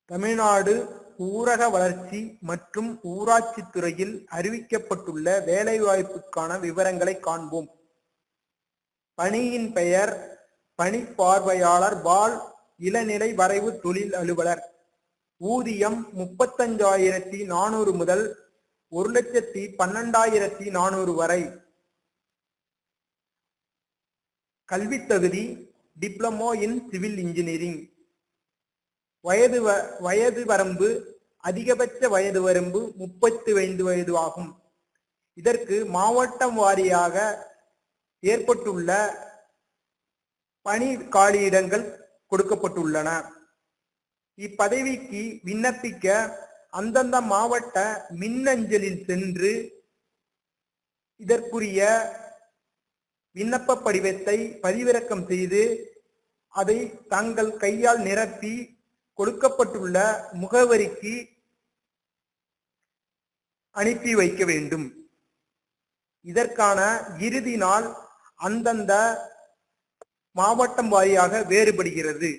தமிழ்நாடு ஊரக வளர்ச்சி மற்றும் ஊராட்சி துறையில் அறிவிக்கப்பட்டுள்ள வேலைவாய்ப்புக்கான விவரங்களை காண்போம். பணியின் பெயர் பணிப்பார்வையாளர் பால் இளநிலை வரைவு தொழில் அலுவலர். ஊதியம் 35,400 முதல் 1,12,400 வரை. கல்வி தகுதி டிப்ளமோ இன் சிவில் இன்ஜினியரிங். வயது வரம்பு அதிகபட்ச வயது வரம்பு 35 வயது ஆகும். இதற்கு மாவட்டம் வாரியாக ஏற்பட்டுள்ள பணி காலியிடங்கள் கொடுக்கப்பட்டுள்ளன. இப்பதவிக்கு விண்ணப்பிக்க அந்தந்த மாவட்ட மின்னஞ்சலில் சென்று இதற்குரிய விண்ணப்ப படிவத்தை பதிவிறக்கம் செய்து அதை தங்கள் கையால் நிரப்பி கொடுக்கப்பட்டுள்ள முகவரிக்கு அனுப்பி வைக்க வேண்டும். இதற்கான இறுதி நாள் அந்தந்த மாவட்டம் வாரியாக வேறுபடுகிறது.